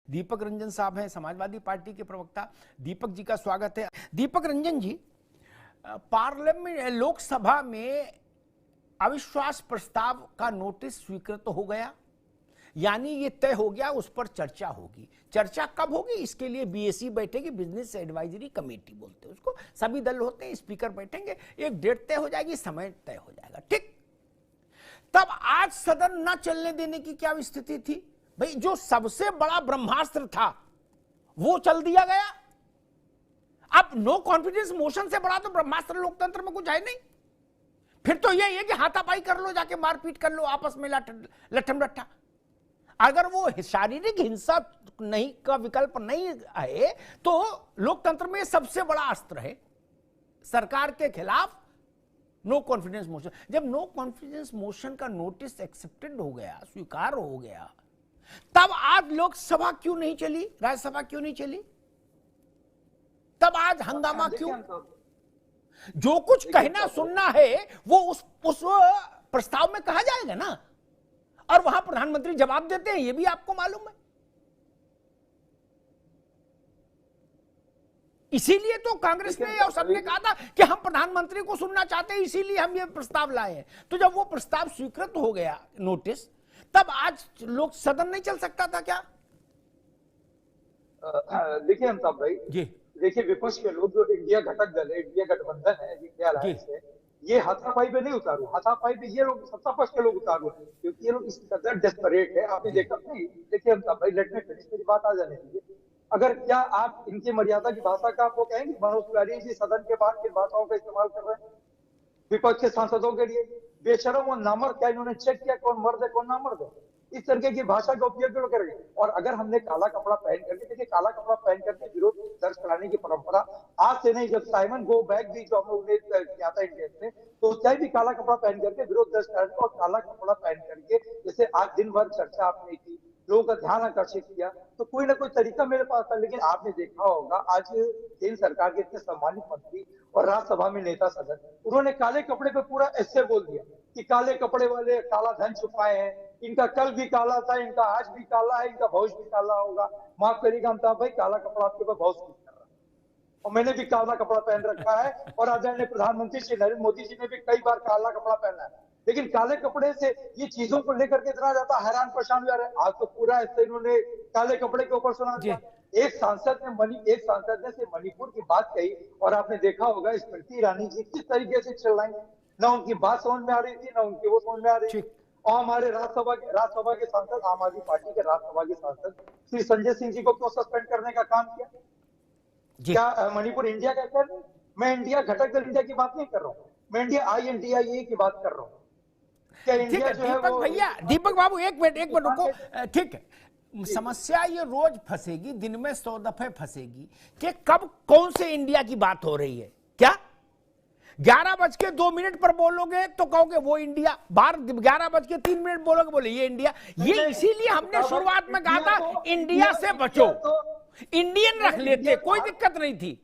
दीपक रंजन साहब हैं, समाजवादी पार्टी के प्रवक्ता। दीपक जी का स्वागत है। दीपक रंजन जी, पार्लियामेंट लोकसभा में अविश्वास प्रस्ताव का नोटिस स्वीकृत हो गया, यानी ये तय हो गया उस पर चर्चा होगी। चर्चा कब होगी? इसके लिए बीएसी बैठेगी, बिजनेस एडवाइजरी कमेटी बोलते हैं उसको। सभी दल होते हैं, स्पीकर बैठेंगे, एक डेट तय हो जाएगी, समय तय हो जाएगा। ठीक, तब आज सदन न चलने देने की क्या स्थिति थी भाई? जो सबसे बड़ा ब्रह्मास्त्र था वो चल दिया गया। अब नो कॉन्फिडेंस मोशन से बड़ा तो ब्रह्मास्त्र लोकतंत्र में कुछ है नहीं। फिर तो यही है कि हाथापाई कर लो, जाके मारपीट कर लो, आपस में लट्ठम लट्ठा। अगर वो शारीरिक हिंसा नहीं का विकल्प नहीं है तो लोकतंत्र में सबसे बड़ा अस्त्र है सरकार के खिलाफ नो कॉन्फिडेंस मोशन। जब नो कॉन्फिडेंस मोशन का नोटिस एक्सेप्टेड हो गया, स्वीकार हो गया, तब आज लोकसभा क्यों नहीं चली, राज्यसभा क्यों नहीं चली? तब आज हंगामा क्यों? जो कुछ कहना सुनना है वो उस प्रस्ताव में कहा जाएगा ना, और वहां प्रधानमंत्री जवाब देते हैं, ये भी आपको मालूम है। इसीलिए तो कांग्रेस ने और सबने कहा था कि हम प्रधानमंत्री को सुनना चाहते हैं, इसीलिए हम ये प्रस्ताव लाए हैं। तो जब वो प्रस्ताव स्वीकृत हो गया नोटिस, तब आज लोक सदन नहीं चल सकता था क्या? देखिए अमिताभ भाई जी, देखिए विपक्ष के लोग जो इंडिया घटक दल है, इंडिया गठबंधन है, इंडिया अलायंस है, ये हाथापाई पे नहीं उतारू। हाथापाई पे ये लोग सत्ता पक्ष के लोग उतारू, क्योंकि ये लोग इस कदर डेस्परेट है। आपने देखा नहीं? देखिए अमिताभ भाई, लेट मी फिनिश, मेरी बात आ जाने दीजिए। अगर क्या आप इनकी मर्यादा की भाषा का आपको कहेंगे मनोज तिवारी जी सदन के बाहर किन भाषाओं का इस्तेमाल कर रहे हैं विपक्ष के सांसदों के लिए? बेशरम और नामर्द, क्या इन्होंने चेक किया कौन मर्द है कौन नामर्द है? इस तरीके की भाषा का उपयोग क्यों करेंगे? और अगर हमने काला कपड़ा पहन करके, देखिए काला कपड़ा पहन करके विरोध दर्ज कराने की परंपरा आज से नहीं, जब साइमन गो बैक भी जो हमने उन्हें किया था इंडिया में, तो चाहे भी काला कपड़ा पहन करके विरोध दर्ज कराने और काला कपड़ा पहन करके जैसे आज दिन भर चर्चा आपने की, लोगों का ध्यान आकर्षित किया, तो कोई ना कोई तरीका मेरे पास था। लेकिन आपने देखा होगा आज केंद्र सरकार के इतने सम्मानित मंत्री और राज्यसभा में नेता सदन, उन्होंने काले कपड़े पे पूरा ऐसे बोल दिया कि काले कपड़े वाले काला धन छुपाए हैं, इनका कल भी काला था, इनका आज भी काला है, इनका भविष्य भी काला होगा। माफ करिएगा अमिताभ भाई, काला कपड़ा आपके ऊपर बहुत सूट कर रहा है, और मैंने भी काला कपड़ा पहन रखा है, और आदरणीय प्रधानमंत्री श्री नरेंद्र मोदी जी ने भी कई बार काला कपड़ा पहना है। लेकिन काले कपड़े से ये चीजों को लेकर के इतना ज्यादा हैरान परेशान हुआ है। आज तो पूरा ऐसे इन्होंने काले कपड़े के ऊपर सुना दिया। एक सांसद ने से मणिपुर की बात कही, और आपने देखा होगा स्मृति ईरानी जी किस तरीके से चिल्लाई, ना उनकी बात समझ में आ रही थी, ना उनकी वो समझ में आ रही थी। और हमारे राज्यसभा के सांसद, आम आदमी पार्टी के राज्यसभा के सांसद श्री संजय सिंह जी को क्यों सस्पेंड करने का काम किया? क्या मणिपुर इंडिया का कर? मैं इंडिया घटक दल इंडिया की बात नहीं कर रहा हूँ, मैं इंडिया INDIA की बात कर रहा हूँ। क्या इंडिया जो है वो? भैया दीपक बाबू एक मिनट रुको। ठीक है, समस्या ये रोज फंसेगी, दिन में 100 दफे फंसेगी कि कब कौन से इंडिया की बात हो रही है। क्या 11:02 पर बोलोगे तो कहोगे वो इंडिया, 11:03 बोलोगे बोले ये इंडिया। ये इसीलिए हमने शुरुआत में कहा था इंडिया से बचो, इंडियन रख लेते, कोई दिक्कत नहीं थी,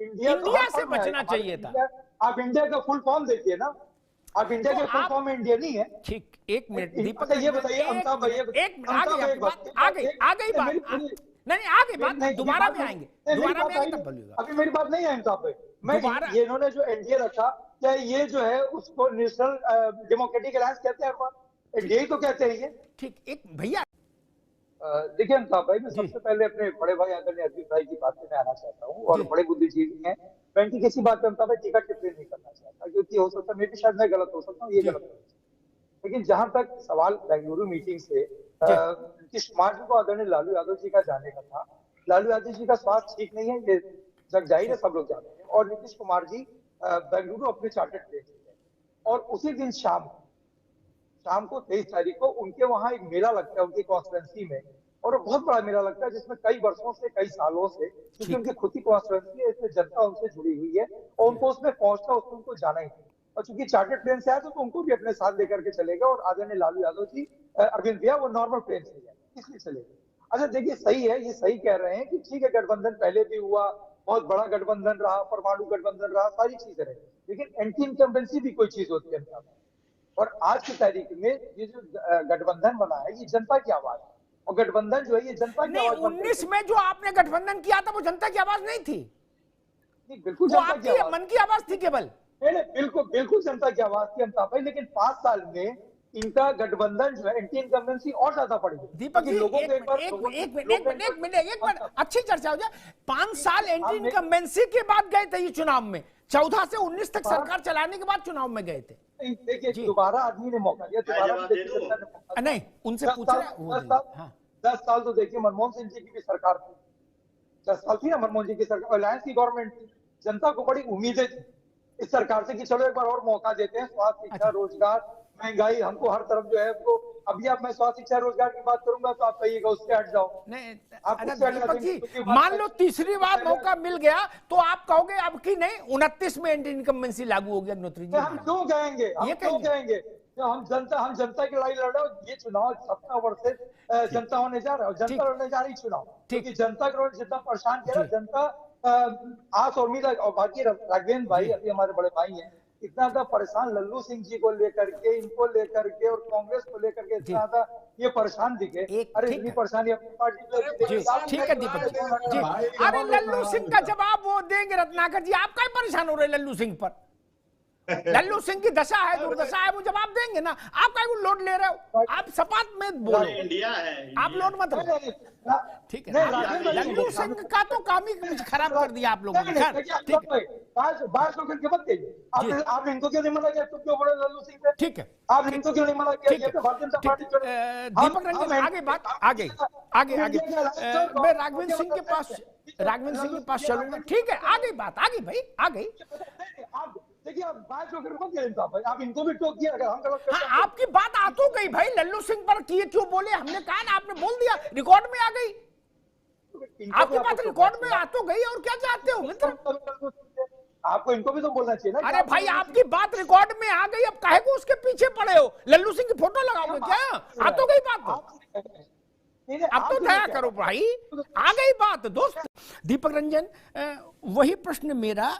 इंडिया से बचना चाहिए था। आप इंडिया का फुल फॉर्म देखिए ना, आप इंडिया के फुल फॉर्म में इंडिया नहीं है। ठीक, एक मिनट दीपक, ये बताइए अमिताभ भाई, आ गई बात, नहीं आ गई बात, दोबारा में आएंगे तब बोलिएगा। अभी मेरी बात नहीं है अमिताभ भाई। मैं ये इन्होंने जो एनडीए रखा, क्या ये जो है उसको नेशनल डेमोक्रेटिक अलायंस कहते हैं? एनडीए तो कहते हैं ये। ठीक, एक भैया देखिए अमिताभ भाई, मैं सबसे पहले अपने बड़े भाई आदरणीय अजीत भाई की बात में आना चाहता हूँ, और बड़े बुद्धिजीवी हैं, मैं इनकी किसी बात पे अमिताभ भाई टीका टिप्पणी नहीं करना चाहता, क्योंकि हो सकता है मैं भी शायद मैं गलत हो सकता हूँ, ये गलत हो। लेकिन जहां तक सवाल बेंगलुरु मीटिंग से नीतीश कुमार जी को आदरणीय लालू यादव जी का जाने का था, लालू यादव जी का स्वास्थ्य ठीक नहीं है, ये जग जाहिर है, सब लोग जानते हैं। और नीतीश कुमार जी बेंगलुरु अपने चार्टर्ड प्लेन से गए, और उसी दिन शाम को 23 तारीख को उनके वहां एक मेला लगता है उनकी कॉन्स्टिट्यूंसी में, और वो बहुत बड़ा मेला लगता है जिसमें कई वर्षों से, कई सालों से, क्योंकि उनकी खुद की कॉन्स्टिट्यूंसी है, इसमें जनता उनसे जुड़ी हुई है, और उनको उसमें पहुंचना, उसमें उनको जाना ही था। और चूंकि चार्टर्ड प्लेन से आया तो उनको भी अपने साथ लेकर के चलेगा, और आदरणीय लालू यादव जी, अरविंद भैया वो नॉर्मल प्लेन से गए, इसलिए चलेगा। अच्छा देखिए, सही है, ये सही कह रहे हैं कि ठीक है, गठबंधन पहले भी हुआ, बहुत बड़ा गठबंधन रहा, परमाणु गठबंधन रहा, सारी चीजें रही, लेकिन एंटी इनकम्बेंसी भी कोई चीज होती है। और आज की तारीख में ये जो गठबंधन बना है, ये जनता की आवाज है, और गठबंधन जो है ये जनता की नहीं, आवाज बनकर 19 में जो आपने गठबंधन किया था वो जनता की आवाज नहीं थी, बिल्कुल वो जनता की आपकी आवाज, मन की आवाज थी केवल। नहीं बिल्कुल बिल्कुल जनता की आवाज थी अमिताभ भाई, लेकिन 5 साल में इनका गठबंधन जो है एंटी इनकम्बेंसी और ज्यादा बढ़ गई। दीपक जी, लोगों को एक मिनट अच्छी चर्चा हो जाए। 5 साल एंटी इनकम्बेंसी के बाद गए थे ये चुनाव में, 14 से 19 तक सरकार चलाने के बाद चुनाव में गए थे। देखिए दोबारा आदमी ने मौका दिया, दोबारा नहीं, उनसे पूछ रहे हैं। 10 साल तो देखिए मनमोहन सिंह जी की भी सरकार थी, 10 साल थी ना मनमोहन जी की सरकार, अलायंस की गवर्नमेंट थी। जनता को बड़ी उम्मीदें थी इस सरकार से कि चलो एक बार और मौका देते हैं, स्वास्थ्य, शिक्षा, रोजगार, महंगाई, हमको हर तरफ जो है वो। अभी आप मैं स्वास्थ्य, शिक्षा, रोजगार की बात करूंगा तो आप कहिएगा उससे हट जाओ। नहीं, आप दीपक जी मान लो तीसरी बार मौका मिल गया तो आप कहोगे अब की नहीं 29 में एंटी इनकम्बेंसी लागू हो गया। अग्निहोत्री जी, हम क्यों कहेंगे, हम क्यों कहेंगे? हम जनता की लड़ाई लड़ रहे हो। ये चुनाव 17 वर्ष से जनता होने जा रहा है, जनता लड़ने जा रही चुनाव, क्योंकि जनता को जितना परेशान किया जनता आस और उम्मीद। और बाकी राघवेंद्र भाई अभी हमारे बड़े भाई हैं, इतना ज्यादा परेशान लल्लू सिंह जी को लेकर के, इनको लेकर के और कांग्रेस को लेकर के इतना ज्यादा ये परेशान दिखे। अरे इतनी परेशानी अपनी पार्टी। ठीक है दीपक जी, अरे लल्लू सिंह का जवाब वो देंगे रत्नाकर जी, आप क्या परेशान हो रहे लल्लू सिंह पर? लल्लू सिंह की दशा है, दुर्दशा है, वो जवाब देंगे ना। आप क्या लोड ले रहे हो? आप सपाट में बोलो, इंडिया है, आप लोड मत लो। ठीक है, लल्लू सिंह का तो काम ही कुछ खराब कर दिया आप लोगों ने। ठीक है, बात लोग करके मत कहिए। आपने इनको क्यों नहीं मना किया? तुम क्यों बोले लल्लू सिंह पे? ठीक है, आपने इनको क्यों नहीं मना किया? भारतीय जनता पार्टी दीपक रंजन आगे बात आगे आगे आगे मैं राघवेंद्र सिंह के पास चलूंगा। ठीक है, आगे बात आगे भाई आगे। देखिए आप बात जो भाई, आप इनको भी टोक दिया। अगर हम गलत करते हैं, आपकी बात आ तो गई भाई, लल्लू सिंह पर किए क्यों बोले? हमने कहा ना, आपने बोल दिया, रिकॉर्ड में आ गई आपकी बात, रिकॉर्ड में आ तो गई। और क्या चाहते हो मित्र? आपको इनको भी तो बोलना चाहिए ना। अरे भाई आपकी बात रिकॉर्ड में आ गई, अब काहे को उसके पीछे पड़े हो? लल्लू सिंह की फोटो लगाओगे क्या? आ तो गई बात, अब तो दया करो भाई, आ गई बात दोस्त। दीपक रंजन, वही प्रश्न मेरा,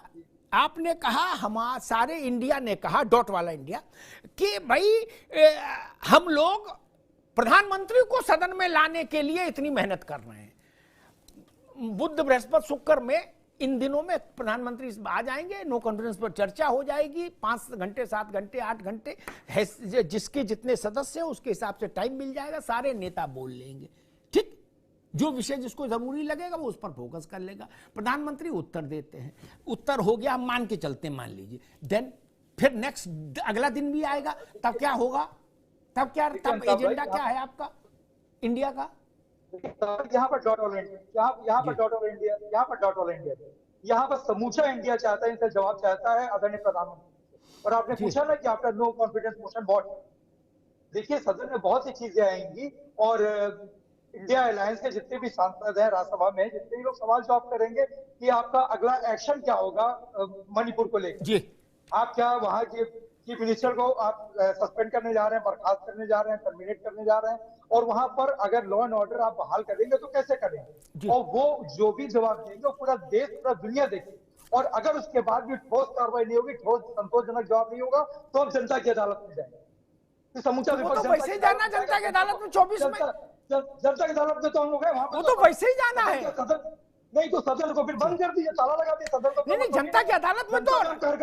आपने कहा, हम सारे इंडिया ने कहा, डॉट वाला इंडिया, कि भाई हम लोग प्रधानमंत्री को सदन में लाने के लिए इतनी मेहनत कर रहे हैं। बुध बृहस्पति शुक्र में इन दिनों में प्रधानमंत्री आ जाएंगे, नो कॉन्फ्रेंस पर चर्चा हो जाएगी, 5 घंटे 7 घंटे 8 घंटे जिसके जितने सदस्य हैं उसके हिसाब से टाइम मिल जाएगा, सारे नेता बोल लेंगे। ठीक, जो विषय जिसको जरूरी लगेगा वो उस पर फोकस कर लेगा। प्रधानमंत्री उत्तर देते हैं, उत्तर हो गया, हम मान के चलते हैं, मान लीजिए, देन फिर नेक्स्ट अगला दिन भी आएगा, तब क्या होगा? तब एजेंडा क्या है आपका इंडिया का? यहाँ पर डॉट ऑल इंडिया, यहाँ पर डॉट ऑल इंडिया, यहाँ पर डॉट ऑल इंडिया, यहाँ पर समूचा इंडिया चाहता है, इनसे जवाब चाहता है आदरणीय प्रधानमंत्री। और आपने पूछा ना कि after no confidence motion what? देखिए सदन में बहुत सी चीजें आएंगी और इंडिया अलायंस के जितने भी सांसद हैं राज्यसभा में, जितने भी लोग सवाल जवाब करेंगे कि आपका अगला एक्शन क्या होगा मणिपुर को लेकर। आप क्या वहां के चीफ मिनिस्टर को आप सस्पेंड करने जा रहे हैं, बर्खास्त करने जा रहे हैं, टर्मिनेट करने जा रहे हैं, और वहां पर अगर लॉ एंड ऑर्डर आप बहाल करेंगे तो कैसे करेंगे? और वो जो भी जवाब देंगे वो पूरा देश, पूरा दुनिया देखेगी। और अगर उसके बाद भी ठोस कार्रवाई नहीं होगी, ठोस संतोषजनक जवाब नहीं होगा, तो हम जनता की अदालत में जाएंगे। समूचा विपक्ष वैसे ही जाना जनता की अदालत में 24 में, जनता की अदालत में तो हम लोग हैं, वहां वो तो वैसे ही जाना है। नहीं तो सदन को फिर बंद कर दीजिए, ताला लगा दिए सदन को। नहीं, जनता की अदालत में तो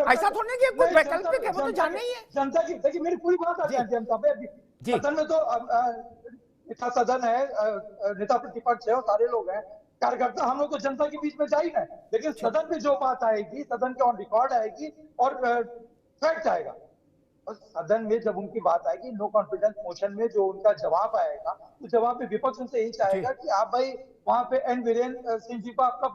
ऐसा थोड़ी कि कोई वैकल्पिक है, वो तो जाना ही है। जनता की, देखिए मेरी पूरी बात आ जाती है। सदन में तो सदन है, नेता प्रतिपक्ष है और सारे लोग हैं, कार्यकर्ता, हम लोग तो जनता के बीच में जा ही रहे हैं। लेकिन सदन में जो बात आएगी, सदन के ऑन रिकॉर्ड आएगी और फैक्ट आएगा। और सदन में जब उनकी बात आएगी, नो कॉन्फिडेंस मोशन में जो उनका जवाब आएगा, तो जवाब में विपक्ष उनसे यही चाहेगा कि आप भाई वहां पे एन वीरेंद्र सिंह जी को आपका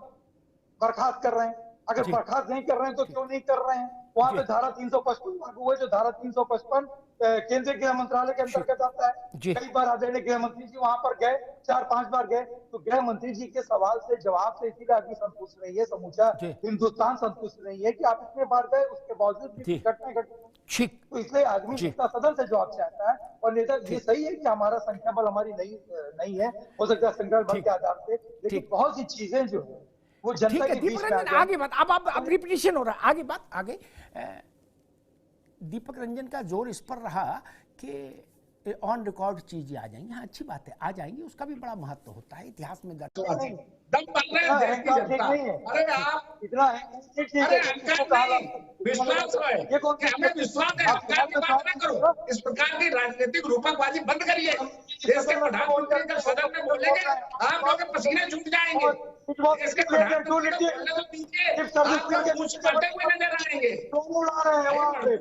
बर्खास्त कर रहे हैं। अगर बर्खास्त नहीं कर रहे हैं तो क्यों नहीं कर रहे हैं? वहां पे धारा 355 लागू है, जो धारा 355 केंद्रीय गृह मंत्रालय के अंतर्गत आता है। कई बार आदरणीय गृह मंत्री जी वहां पर गए, 4-5 बार गए, तो गृह मंत्री जी के सवाल से जवाब से इसीलिए आदमी संतुष्ट नहीं है, समूचा हिंदुस्तान संतुष्ट नहीं है कि आप इतने बार गए, उसके बावजूद भी घटनाएं घटी। तो इसलिए आदमी नेता सदन से जवाब चाहता है। और नेता, ये सही है कि हमारा संख्या बल हमारी नहीं है, हो सकता है संख्या बल के आधार पे, लेकिन बहुत सी चीजें जो है वो जनता के बीच में आगे बात, अब रिपीटिशन हो रहा है, आगे बात आगे। दीपक रंजन का जोर इस पर रहा कि ऑन रिकॉर्ड चीजें आ जाएंगी। हाँ, अच्छी बात है, आ जाएंगी, उसका भी बड़ा महत्व होता है, इतिहास में दर्ज। दम बन रहे हैं देश की जनता। अरे आप इतना अरे अहंकार नहीं, विश्वास है कि हमें विश्वास है। अहंकार की बात ना करो, इस प्रकार की राजनीतिक रूपकबाजी बंद करिए। देश के प्रधानमंत्री जब सदन में बोलेंगे आप लोग के पसीने छूट जाएंगे। देश के प्रधानमंत्री को बोलने तो दीजिए, आप लोग कुछ करते हुए नजर आएंगे। हमारे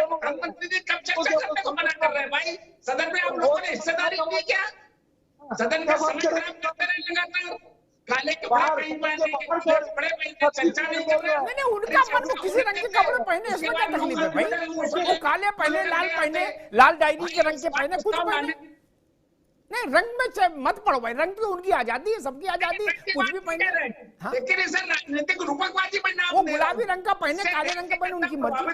प्रधानमंत्री जी कब चर्चा करने को मना कर रहे हैं भाई? सदन में आप लोगों ने हिस्सेदारी की क्या? सदन का समय खराब करते रहे लगातार। काले कपड़े पहने, कपड़े पहने, चर्चा नहीं कर रहे। नहीं, उनका मन तो किसी रंग के कपड़े पहने, इसमें क्या तकलीफ है भाई? वो काले पहने, लाल पहने, लाल डायरी के रंग के पहने, कुछ पहने, नहीं रंग में मत पड़ो भाई, रंग तो उनकी आजादी है, सबकी आजादी, कुछ भी पहने। लेकिन इसे राजनीतिक रूपकबाजी बनना, वो गुलाबी रंग का पहने, काले रंग का पहने, उनकी मर्जी।